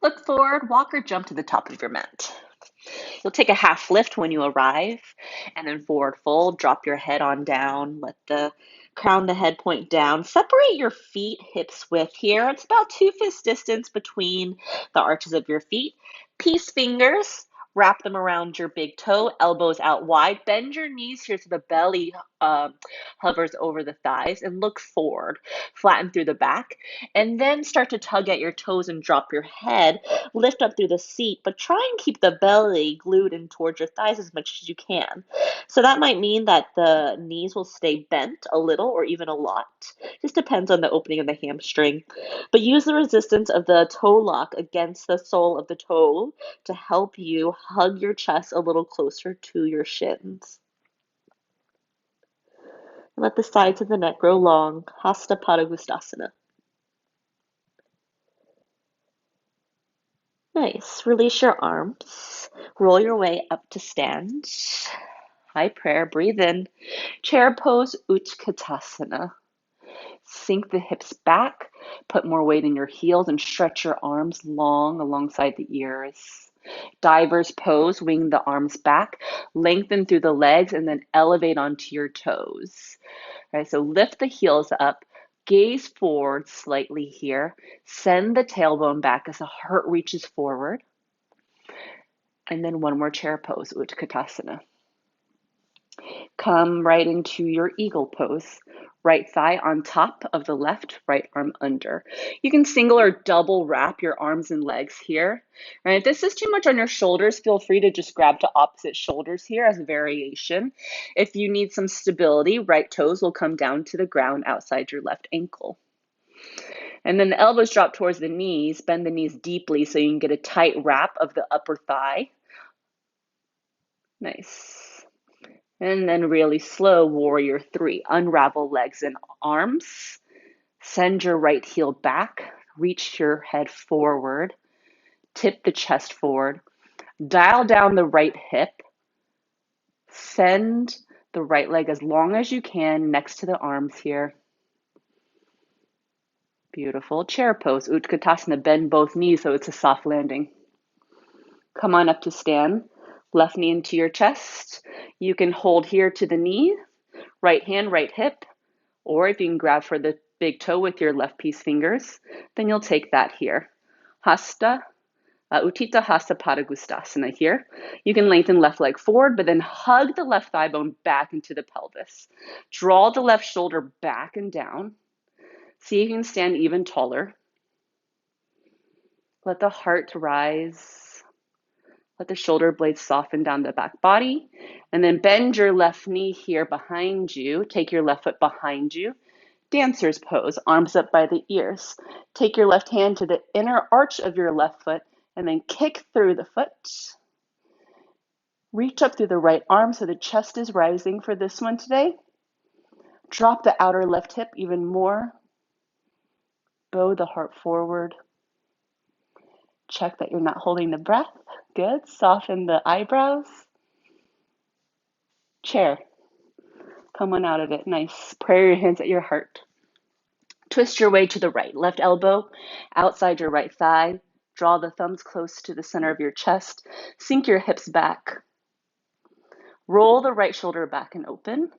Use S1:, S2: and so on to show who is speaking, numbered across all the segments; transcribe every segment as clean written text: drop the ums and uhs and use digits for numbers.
S1: Look forward, walk or jump to the top of your mat. You'll take a half lift when you arrive, and then forward fold, drop your head on down, let the crown the head point down. Separate your feet hips width here. It's about 2 fist distance between the arches of your feet. Peace fingers, wrap them around your big toe, elbows out wide. Bend your knees here so the belly hovers over the thighs, and look forward. Flatten through the back, and then start to tug at your toes and drop your head. Lift up through the seat, but try and keep the belly glued in towards your thighs as much as you can. So that might mean that the knees will stay bent a little or even a lot. Just depends on the opening of the hamstring. But use the resistance of the toe lock against the sole of the toe to help you hug your chest a little closer to your shins. Let the sides of the neck grow long. Hasta Padangusthasana. Nice. Release your arms. Roll your way up to stand. High prayer. Breathe in. Chair pose, Utkatasana. Sink the hips back. Put more weight in your heels and stretch your arms long alongside the ears. Diver's pose, wing the arms back, lengthen through the legs, and then elevate onto your toes. All right, so lift the heels up, gaze forward slightly here, send the tailbone back as the heart reaches forward, and then one more chair pose, Utkatasana. Come right into your eagle pose. Right thigh on top of the left, right arm under. You can single or double wrap your arms and legs here. Right? If this is too much on your shoulders, feel free to just grab to opposite shoulders here as a variation. If you need some stability, right toes will come down to the ground outside your left ankle. And then the elbows drop towards the knees. Bend the knees deeply so you can get a tight wrap of the upper thigh. Nice. And then really slow, warrior three. Unravel legs and arms. Send your right heel back. Reach your head forward. Tip the chest forward. Dial down the right hip. Send the right leg as long as you can next to the arms here. Beautiful. Chair pose, Utkatasana. Bend both knees so it's a soft landing. Come on up to stand. Left knee into your chest. You can hold here to the knee. Right hand, right hip. Or if you can grab for the big toe with your left piece fingers, then you'll take that here. Utthita Hasta Padangusthasana here. You can lengthen left leg forward, but then hug the left thigh bone back into the pelvis. Draw the left shoulder back and down. See if you can stand even taller. Let the heart rise. Let the shoulder blades soften down the back body. And then bend your left knee here behind you. Take your left foot behind you. Dancer's pose, arms up by the ears. Take your left hand to the inner arch of your left foot and then kick through the foot. Reach up through the right arm so the chest is rising for this one today. Drop the outer left hip even more. Bow the heart forward. Check that you're not holding the breath. Good. Soften the eyebrows. Chair. Come on out of it. Nice. Prayer your hands at your heart. Twist your way to the right. Left elbow outside your right thigh. Draw the thumbs close to the center of your chest. Sink your hips back. Roll the right shoulder back and open.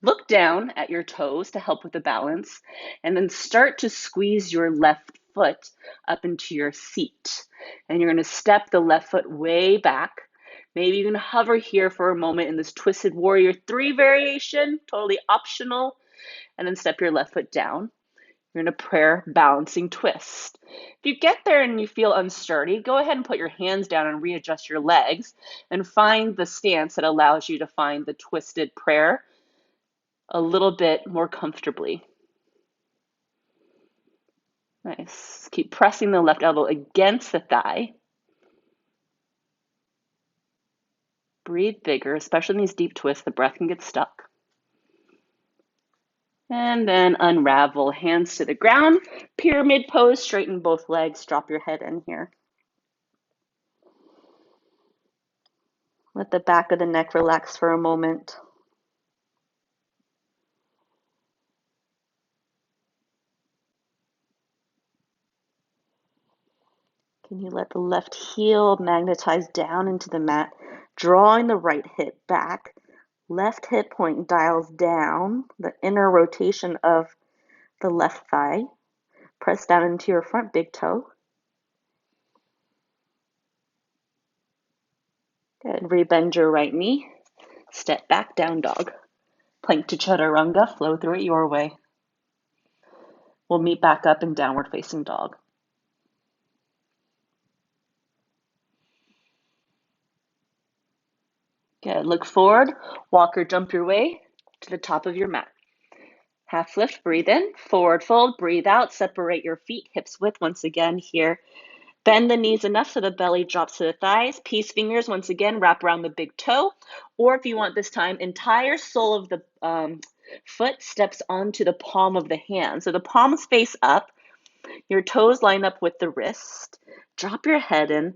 S1: Look down at your toes to help with the balance. And then start to squeeze your left foot up into your seat. And you're going to step the left foot way back. Maybe you can hover here for a moment in this twisted warrior three variation, totally optional. And then step your left foot down. You're in a prayer balancing twist. If you get there and you feel unsturdy, go ahead and put your hands down and readjust your legs and find the stance that allows you to find the twisted prayer a little bit more comfortably. Nice. Keep pressing the left elbow against the thigh. Breathe bigger, especially in these deep twists. The breath can get stuck. And then unravel, hands to the ground. Pyramid pose, straighten both legs, drop your head in here. Let the back of the neck relax for a moment. Can you let the left heel magnetize down into the mat, drawing the right hip back? Left hip point dials down the inner rotation of the left thigh. Press down into your front big toe. Good. Rebend your right knee. Step back, down dog. Plank to chaturanga. Flow through it your way. We'll meet back up in downward facing dog. Good. Look forward. Walk or jump your way to the top of your mat. Half lift, breathe in. Forward fold, breathe out. Separate your feet, hips width once again here. Bend the knees enough so the belly drops to the thighs. Peace fingers, once again, wrap around the big toe. Or if you want this time, entire sole of the foot steps onto the palm of the hand. So the palms face up. Your toes line up with the wrist. Drop your head in.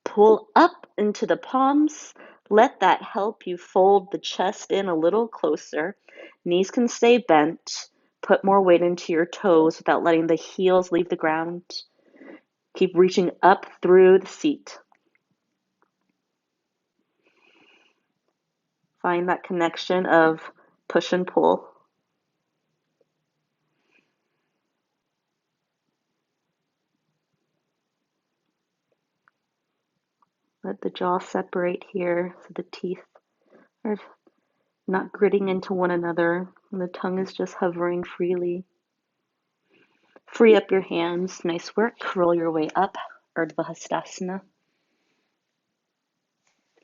S1: Pull up into the palms. Let that help you fold the chest in a little closer. Knees can stay bent. Put more weight into your toes without letting the heels leave the ground. Keep reaching up through the seat. Find that connection of push and pull. Let the jaw separate here so the teeth are not gritting into one another and the tongue is just hovering freely. Free up your hands. Nice work. Roll your way up. Urdhva Hastasana.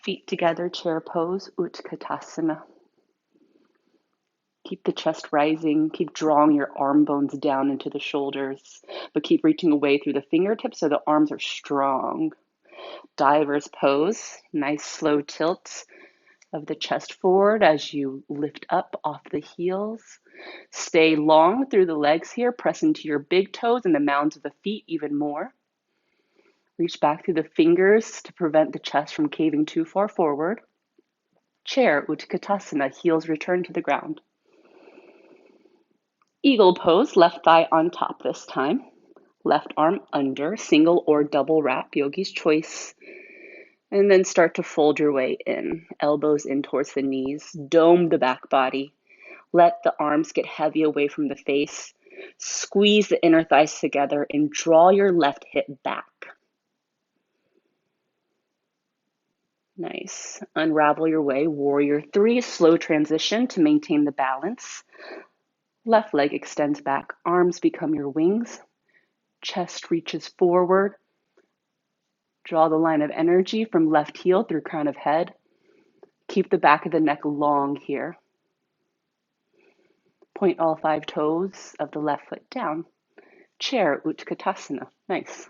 S1: Feet together, chair pose, Utkatasana. Keep the chest rising. Keep drawing your arm bones down into the shoulders, but keep reaching away through the fingertips so the arms are strong. Diver's pose. Nice slow tilt of the chest forward as you lift up off the heels. Stay long through the legs here. Press into your big toes and the mounds of the feet even more. Reach back through the fingers to prevent the chest from caving too far forward. Chair, Utkatasana, heels return to the ground. Eagle pose, left thigh on top this time. Left arm under, single or double wrap, yogi's choice. And then start to fold your way in. Elbows in towards the knees. Dome the back body. Let the arms get heavy away from the face. Squeeze the inner thighs together and draw your left hip back. Nice. Unravel your way. Warrior 3, slow transition to maintain the balance. Left leg extends back. Arms become your wings. Chest reaches forward. Draw the line of energy from left heel through crown of head. Keep the back of the neck long here. Point all 5 toes of the left foot down. Chair, Utkatasana. Nice.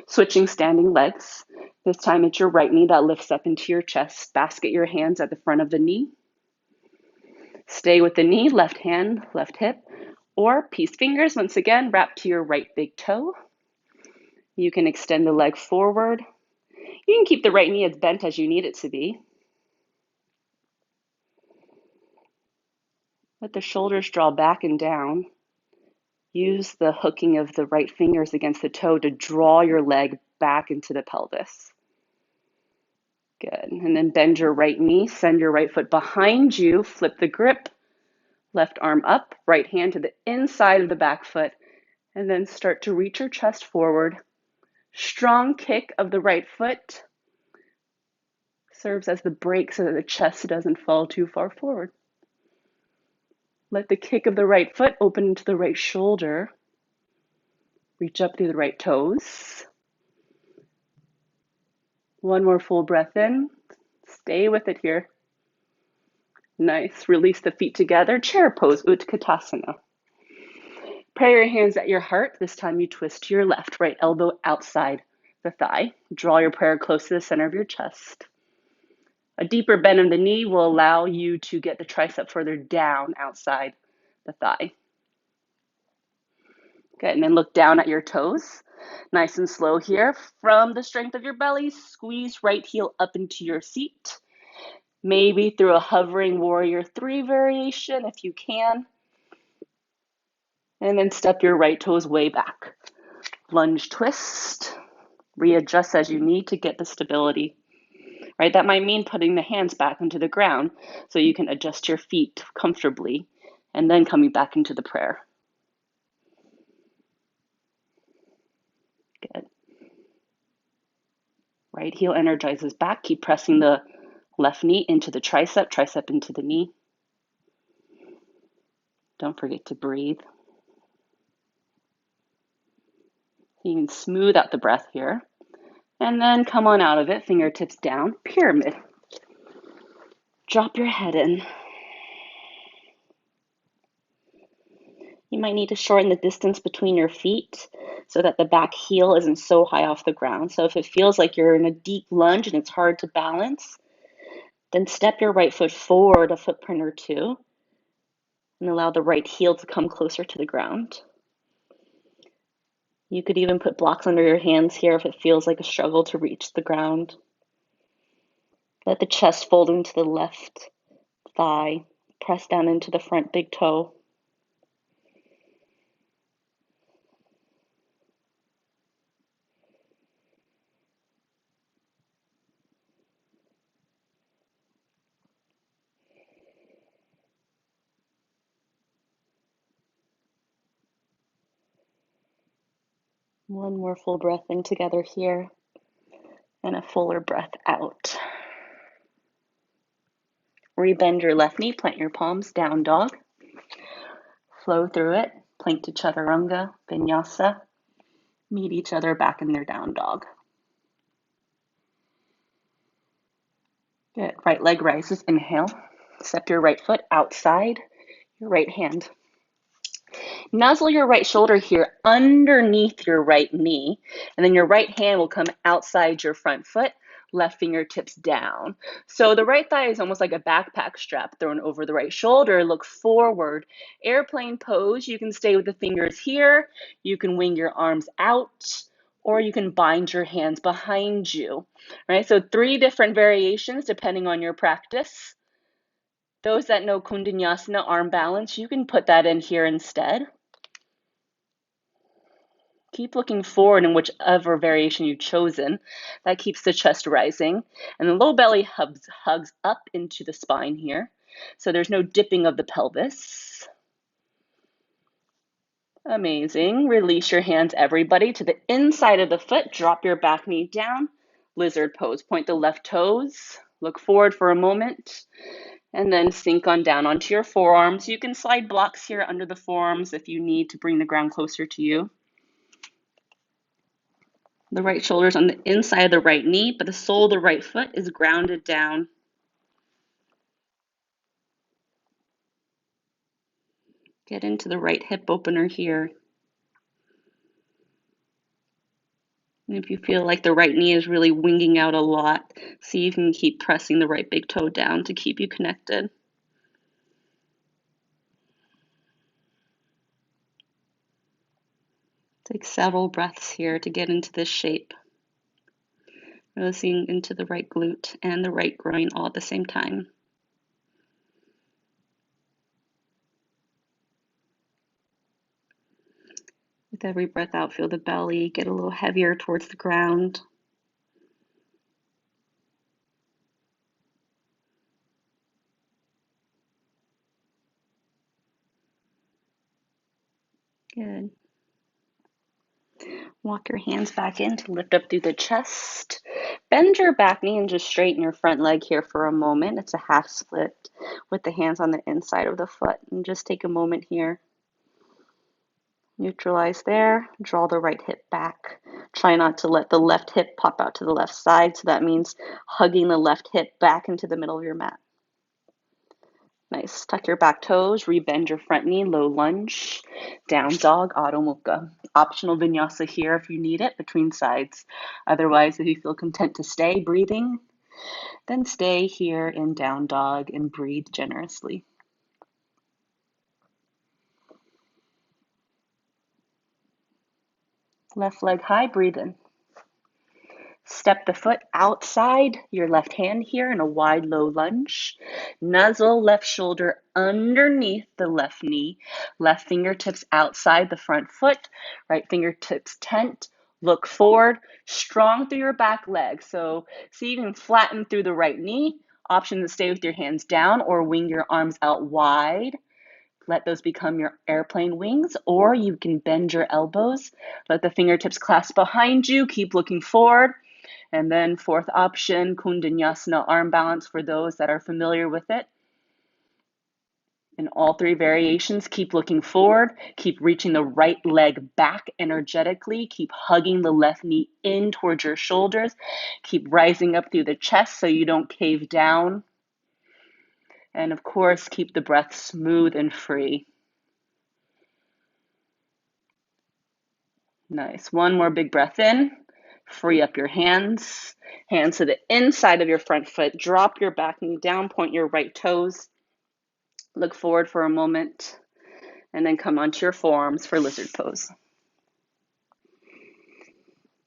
S1: Switching standing legs. This time it's your right knee that lifts up into your chest. Basket your hands at the front of the knee. Stay with the knee, left hand, left hip, or peace fingers, once again, wrap to your right big toe. You can extend the leg forward. You can keep the right knee as bent as you need it to be. Let the shoulders draw back and down. Use the hooking of the right fingers against the toe to draw your leg back into the pelvis. Good. And then bend your right knee, send your right foot behind you, flip the grip, left arm up, right hand to the inside of the back foot, and then start to reach your chest forward. Strong kick of the right foot serves as the brake so that the chest doesn't fall too far forward. Let the kick of the right foot open into the right shoulder. Reach up through the right toes. One more full breath in. Stay with it here. Nice. Release the feet together. Chair pose, Utkatasana. Pray your hands at your heart. This time you twist to your left, right elbow outside the thigh. Draw your prayer close to the center of your chest. A deeper bend of the knee will allow you to get the tricep further down outside the thigh. Good, and then look down at your toes. Nice and slow here. From the strength of your belly, squeeze right heel up into your seat. Maybe through a hovering warrior 3 variation if you can. And then step your right toes way back. Lunge twist. Readjust as you need to get the stability, right? That might mean putting the hands back into the ground so you can adjust your feet comfortably and then coming back into the prayer. Good. Right heel energizes back. Keep pressing the left knee into the tricep, tricep into the knee. Don't forget to breathe. You can smooth out the breath here. And then come on out of it, fingertips down, pyramid. Drop your head in. You might need to shorten the distance between your feet so that the back heel isn't so high off the ground. So if it feels like you're in a deep lunge and it's hard to balance, then step your right foot forward a footprint or two and allow the right heel to come closer to the ground. You could even put blocks under your hands here if it feels like a struggle to reach the ground. Let the chest fold into the left thigh. Press down into the front big toe. One more full breath in together here, and a fuller breath out. Rebend your left knee, plant your palms, down dog. Flow through it, plank to chaturanga, vinyasa. Meet each other back in their down dog. Good. Right leg rises, inhale. Step your right foot outside your right hand. Nuzzle your right shoulder here underneath your right knee, and then your right hand will come outside your front foot, left fingertips down. So the right thigh is almost like a backpack strap thrown over the right shoulder. Look forward. Airplane pose. You can stay with the fingers here. You can wing your arms out, or you can bind your hands behind you. Right? So 3 different variations depending on your practice. Those that know Kundanyasana arm balance, you can put that in here instead. Keep looking forward in whichever variation you've chosen. That keeps the chest rising. And the low belly hugs up into the spine here. So there's no dipping of the pelvis. Amazing. Release your hands, everybody, to the inside of the foot. Drop your back knee down. Lizard pose. Point the left toes. Look forward for a moment. And then sink on down onto your forearms. You can slide blocks here under the forearms if you need to bring the ground closer to you. The right shoulder is on the inside of the right knee, but the sole of the right foot is grounded down. Get into the right hip opener here. And if you feel like the right knee is really winging out a lot, see if you can keep pressing the right big toe down to keep you connected. Take several breaths here to get into this shape. Releasing into the right glute and the right groin all at the same time. With every breath out, feel the belly get a little heavier towards the ground. Good. Walk your hands back in to lift up through the chest. Bend your back knee and just straighten your front leg here for a moment. It's a half split with the hands on the inside of the foot. And just take a moment here. Neutralize there. Draw the right hip back. Try not to let the left hip pop out to the left side. So that means hugging the left hip back into the middle of your mat. Nice. Tuck your back toes, rebend your front knee, low lunge, down dog, Adho Mukha. Optional vinyasa here if you need it between sides. Otherwise, if you feel content to stay breathing, then stay here in down dog and breathe generously. Left leg high, breathe in. Step the foot outside your left hand here in a wide low lunge. Nuzzle left shoulder underneath the left knee. Left fingertips outside the front foot. Right fingertips tent. Look forward, strong through your back leg. So see you can flatten through the right knee. Option to stay with your hands down or wing your arms out wide. Let those become your airplane wings, or you can bend your elbows. Let the fingertips clasp behind you. Keep looking forward. And then fourth option, Kundanyasana arm balance for those that are familiar with it. In all three variations, keep looking forward, keep reaching the right leg back energetically, keep hugging the left knee in towards your shoulders, keep rising up through the chest so you don't cave down. And of course, keep the breath smooth and free. Nice. One more big breath in. Free up your hands. Hands to the inside of your front foot. Drop your back knee down, point your right toes. Look forward for a moment, and then come onto your forearms for lizard pose.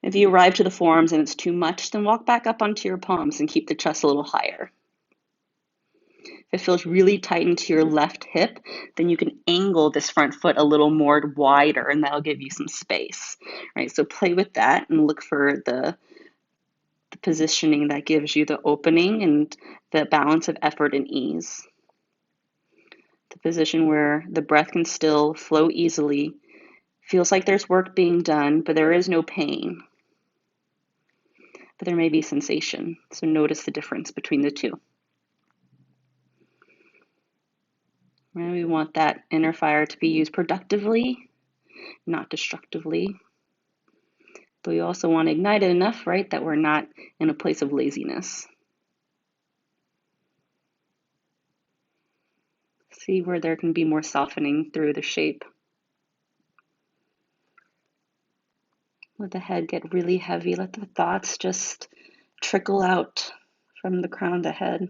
S1: If you arrive to the forearms and it's too much, then walk back up onto your palms and keep the chest a little higher. If it feels really tight into your left hip, then you can angle this front foot a little more wider, and that'll give you some space, right? So play with that and look for the positioning that gives you the opening and the balance of effort and ease. The position where the breath can still flow easily, feels like there's work being done, but there is no pain. But there may be sensation, so notice the difference between the two. And we want that inner fire to be used productively, not destructively. But we also want to ignite it enough, right, that we're not in a place of laziness. See where there can be more softening through the shape. Let the head get really heavy. Let the thoughts just trickle out from the crown of the head.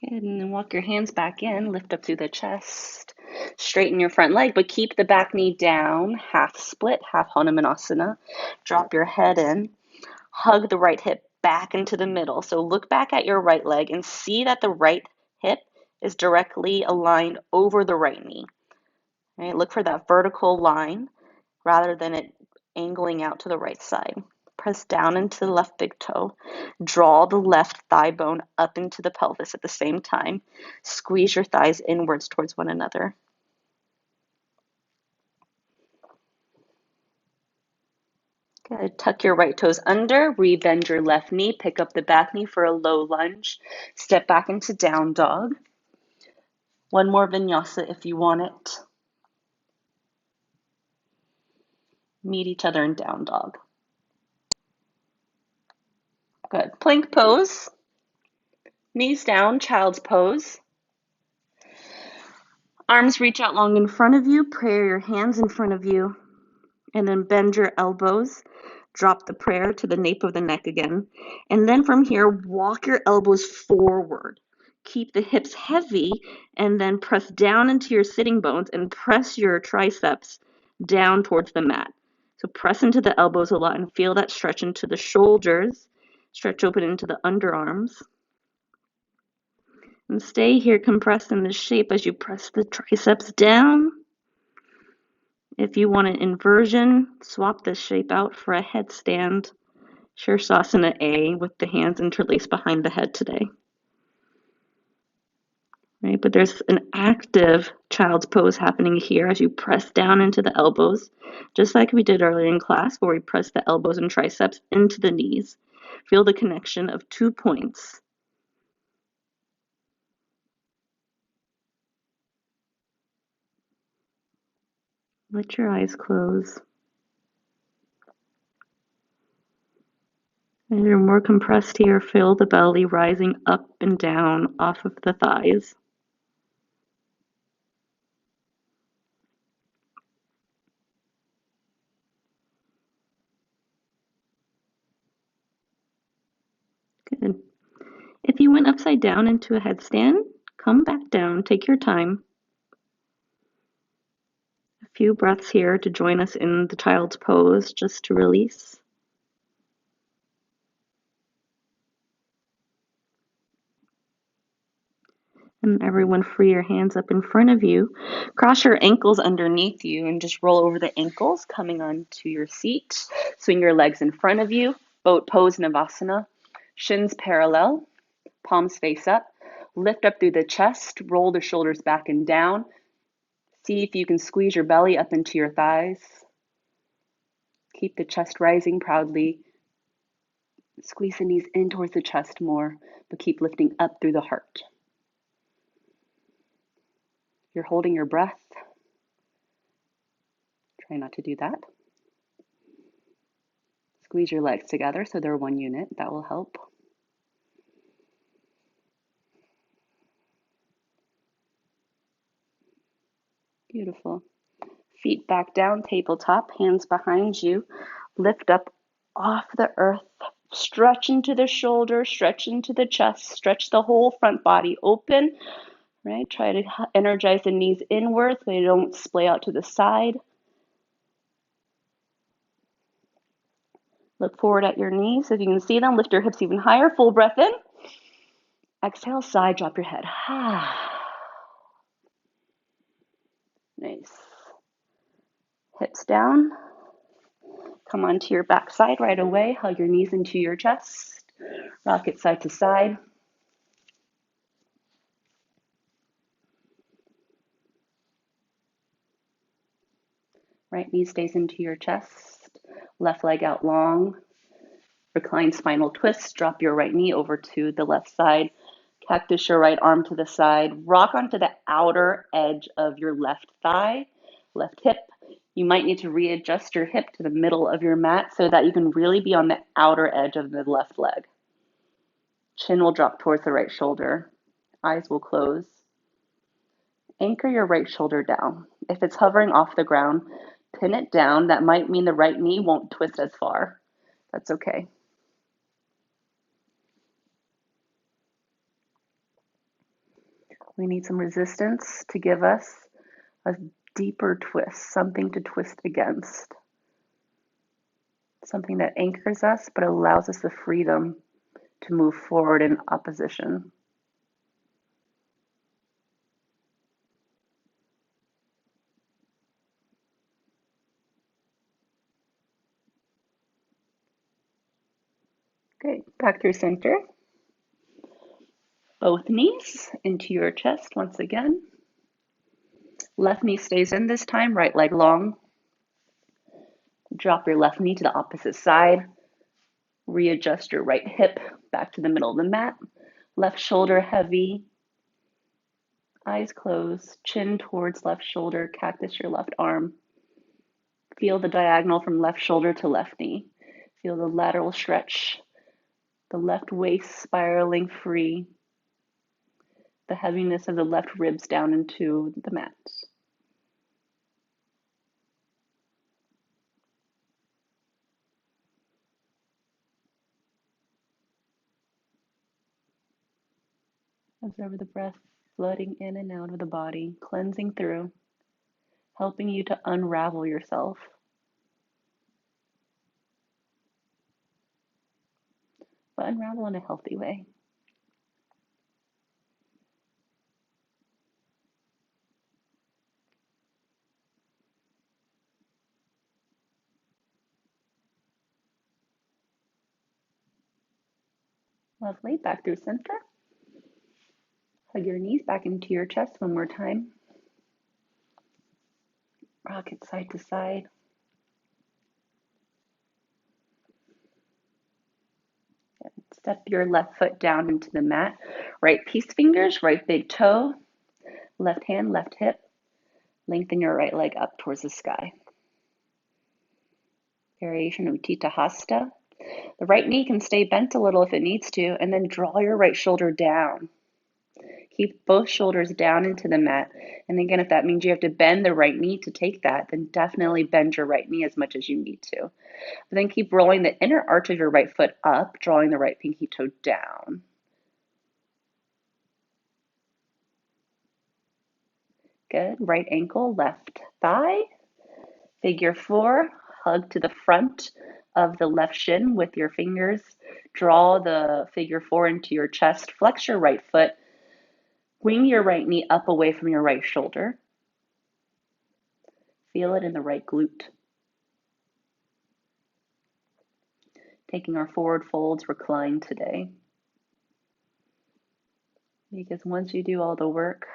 S1: Good, and then walk your hands back in, lift up through the chest, straighten your front leg, but keep the back knee down, half split, half Hanumanasana. Drop your head in, hug the right hip back into the middle. So look back at your right leg and see that the right hip is directly aligned over the right knee. Right? Look for that vertical line rather than it angling out to the right side. Press down into the left big toe. Draw the left thigh bone up into the pelvis at the same time. Squeeze your thighs inwards towards one another. Good. Tuck your right toes under, rebend your left knee, pick up the back knee for a low lunge. Step back into down dog. One more vinyasa if you want it. Meet each other in down dog. Good. Plank pose. Knees down, child's pose. Arms reach out long in front of you. Prayer your hands in front of you. And then bend your elbows. Drop the prayer to the nape of the neck again. And then from here, walk your elbows forward. Keep the hips heavy and then press down into your sitting bones and press your triceps down towards the mat. So press into the elbows a lot and feel that stretch into the shoulders. Stretch open into the underarms. And stay here compressed in this shape as you press the triceps down. If you want an inversion, swap this shape out for a headstand. Sirsasana A with the hands interlaced behind the head today. Right, but there's an active child's pose happening here as you press down into the elbows, just like we did earlier in class where we press the elbows and triceps into the knees. Feel the connection of 2 points. Let your eyes close. As you're more compressed here, feel the belly rising up and down off of the thighs. Good. If you went upside down into a headstand, come back down, take your time. A few breaths here to join us in the child's pose, just to release. And everyone free your hands up in front of you. Cross your ankles underneath you and just roll over the ankles, coming onto your seat. Swing your legs in front of you. Boat pose, Navasana. Shins parallel, palms face up. Lift up through the chest, roll the shoulders back and down. See if you can squeeze your belly up into your thighs. Keep the chest rising proudly. Squeeze the knees in towards the chest more, but keep lifting up through the heart. You're holding your breath. Try not to do that. Squeeze your legs together so they're one unit. That will help. Beautiful. Feet back down, tabletop, hands behind you. Lift up off the earth. Stretch into the shoulder, stretch into the chest, stretch the whole front body open. Right? Try to energize the knees inward so they don't splay out to the side. Look forward at your knees. If you can see them, lift your hips even higher. Full breath in. Exhale, side, drop your head. Nice. Hips down. Come onto your back side right away. Hug your knees into your chest. Rock it side to side. Right knee stays into your chest. Left leg out long. Recline spinal twist. Drop your right knee over to the left side. Cactus your right arm to the side. Rock onto the outer edge of your left thigh, left hip. You might need to readjust your hip to the middle of your mat so that you can really be on the outer edge of the left leg. Chin will drop towards the right shoulder. Eyes will close. Anchor your right shoulder down. If it's hovering off the ground, pin it down. That might mean the right knee won't twist as far. That's okay. We need some resistance to give us a deeper twist, something to twist against. Something that anchors us but allows us the freedom to move forward in opposition. Great. Back through center. Both knees into your chest once again. Left knee stays in this time, right leg long. Drop your left knee to the opposite side. Readjust your right hip back to the middle of the mat. Left shoulder heavy. Eyes closed. Chin towards left shoulder. Cactus your left arm. Feel the diagonal from left shoulder to left knee. Feel the lateral stretch. The left waist spiraling free. The heaviness of the left ribs down into the mat. Observe the breath flooding in and out of the body, cleansing through, helping you to unravel yourself. But unravel in a healthy way. Lovely. Back through center. Hug your knees back into your chest one more time. Rock it side to side. Step your left foot down into the mat. Right peace fingers, right big toe. Left hand, left hip. Lengthen your right leg up towards the sky. Variation Utthita Hasta. The right knee can stay bent a little if it needs to, and then draw your right shoulder down. Keep both shoulders down into the mat. And again, if that means you have to bend the right knee to take that, then definitely bend your right knee as much as you need to. But then keep rolling the inner arch of your right foot up, drawing the right pinky toe down. Good. Right ankle, left thigh. Figure four. Hug to the front of the left shin with your fingers. Draw the figure four into your chest. Flex your right foot. Wing your right knee up away from your right shoulder. Feel it in the right glute. Taking our forward folds, recline today. Because once you do all the work,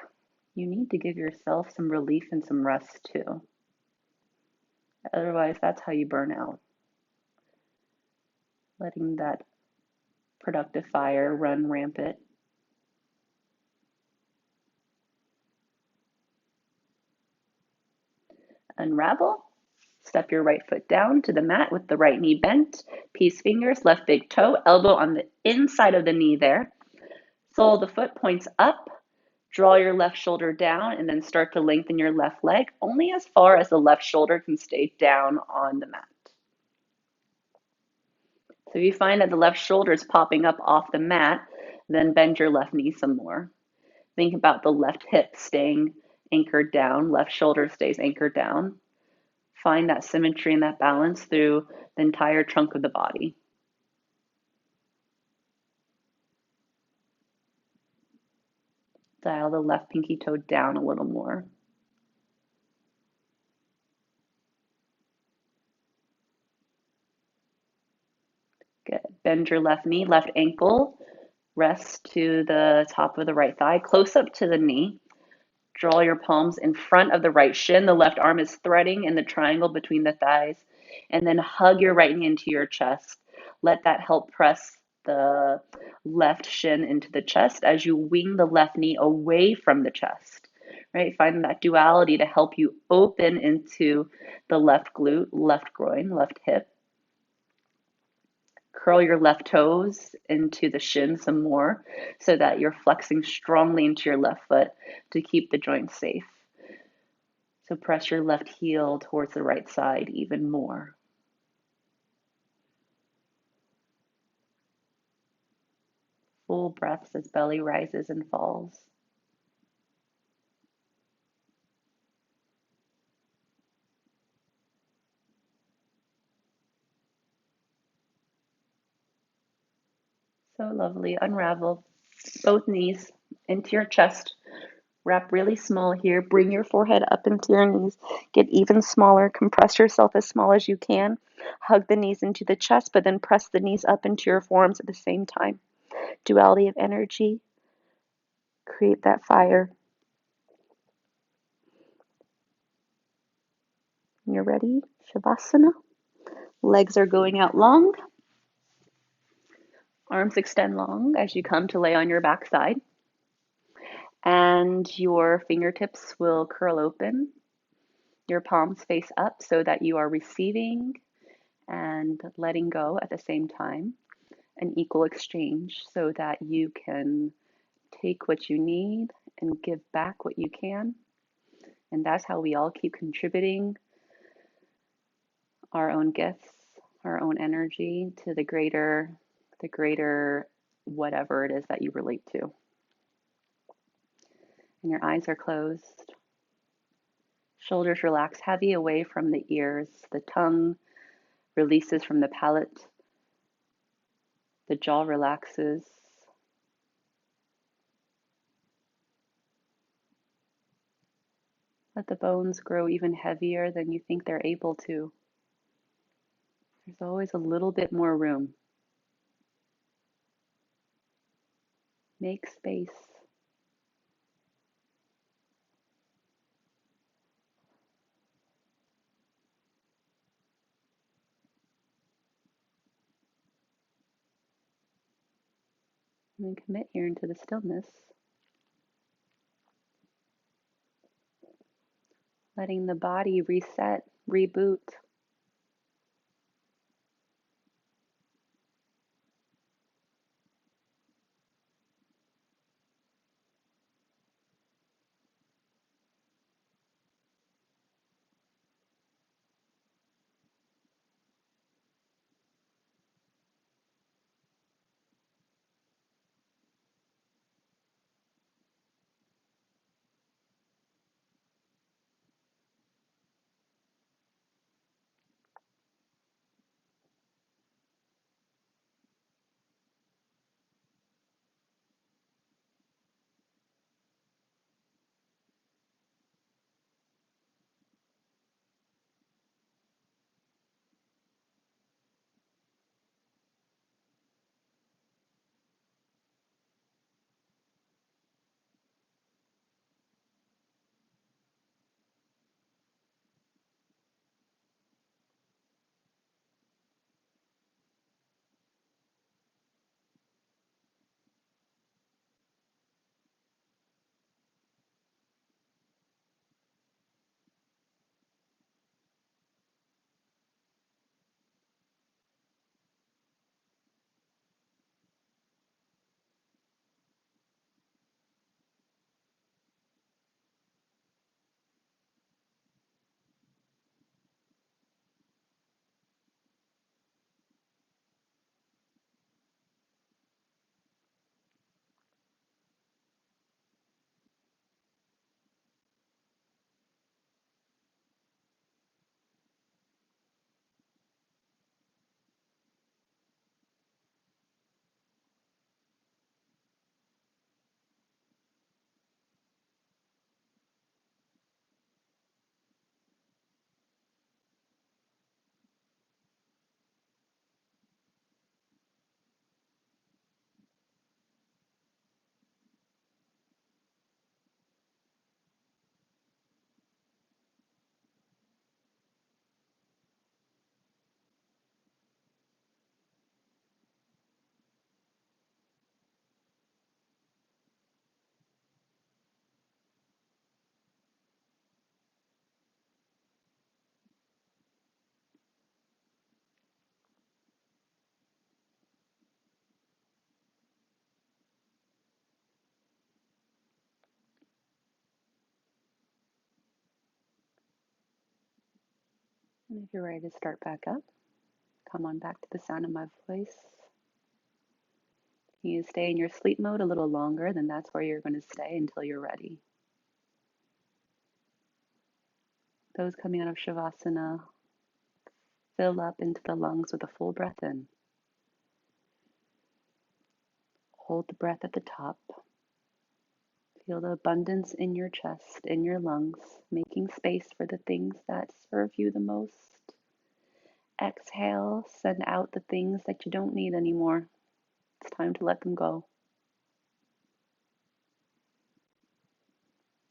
S1: you need to give yourself some relief and some rest too. Otherwise, that's how you burn out. Letting that productive fire run rampant. Unravel. Step your right foot down to the mat with the right knee bent. Peace fingers, left big toe, elbow on the inside of the knee there. Sole of the foot points up. Draw your left shoulder down and then start to lengthen your left leg only as far as the left shoulder can stay down on the mat. So if you find that the left shoulder is popping up off the mat, then bend your left knee some more. Think about the left hip staying anchored down, left shoulder stays anchored down. Find that symmetry and that balance through the entire trunk of the body. Dial the left pinky toe down a little more. Good. Bend your left knee, left ankle. Rest to the top of the right thigh, close up to the knee. Draw your palms in front of the right shin. The left arm is threading in the triangle between the thighs. And then hug your right knee into your chest. Let that help press the left shin into the chest as you wing the left knee away from the chest. Right? Find that duality to help you open into the left glute, left groin, left hip. Curl your left toes into the shin some more so that you're flexing strongly into your left foot to keep the joint safe. So press your left heel towards the right side even more. Full breaths as belly rises and falls. So lovely. Unravel both knees into your chest. Wrap really small here. Bring your forehead up into your knees. Get even smaller. Compress yourself as small as you can. Hug the knees into the chest, but then press the knees up into your forearms at the same time. Duality of energy. Create that fire. When you're ready, Shavasana. Legs are going out long. Arms extend long as you come to lay on your backside. And your fingertips will curl open. Your palms face up so that you are receiving and letting go at the same time. An equal exchange so that you can take what you need and give back what you can. And that's how we all keep contributing our own gifts, our own energy to the greater whatever it is that you relate to. And your eyes are closed. Shoulders relax heavy away from the ears. The tongue releases from the palate. The jaw relaxes. Let the bones grow even heavier than you think they're able to. There's always a little bit more room. Make space. And then commit here into the stillness. Letting the body reset, reboot.
S2: And if you're ready to start back up, come on back to the sound of my voice. You stay in your sleep mode a little longer, then that's where you're going to stay until you're ready. Those coming out of Shavasana, fill up into the lungs with a full breath in. Hold the breath at the top. Feel the abundance in your chest, in your lungs, making space for the things that serve you the most. Exhale, send out the things that you don't need anymore. It's time to let them go.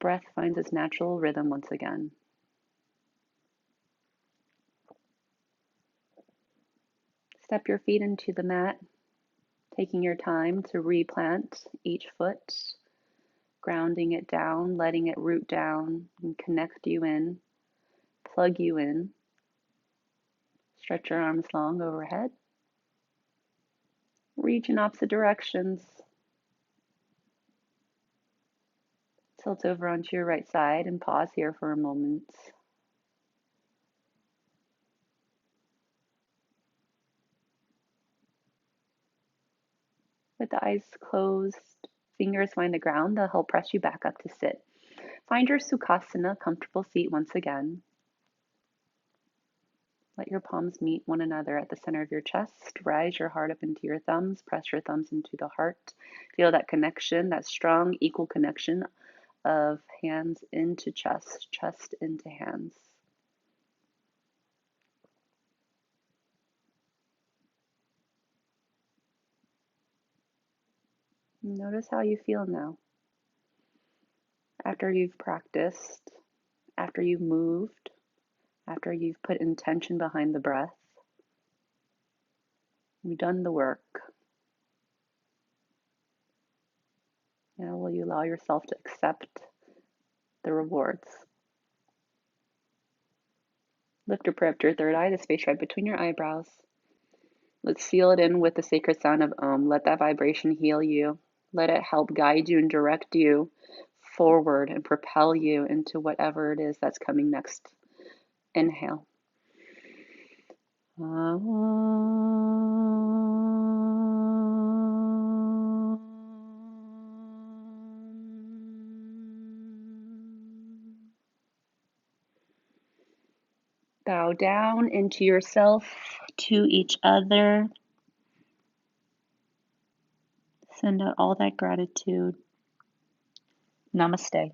S2: Breath finds its natural rhythm once again. Step your feet into the mat, taking your time to replant each foot, grounding it down, letting it root down and connect you in, plug you in. Stretch your arms long overhead. Reach in opposite directions. Tilt over onto your right side and pause here for a moment. With the eyes closed, fingers find the ground, they'll help press you back up to sit. Find your Sukhasana, comfortable seat once again. Let your palms meet one another at the center of your chest. Rise your heart up into your thumbs. Press your thumbs into the heart. Feel that connection, that strong, equal connection of hands into chest, chest into hands. Notice how you feel now. After you've practiced, after you've moved, after you've put intention behind the breath, you've done the work. Now will you allow yourself to accept the rewards? Lift or pray up to your third eye, the space right between your eyebrows. Let's seal it in with the sacred sound of Om. Let that vibration heal you. Let it help guide you and direct you forward and propel you into whatever it is that's coming next. Inhale. Bow down into yourself, to each other. Send out all that gratitude. Namaste.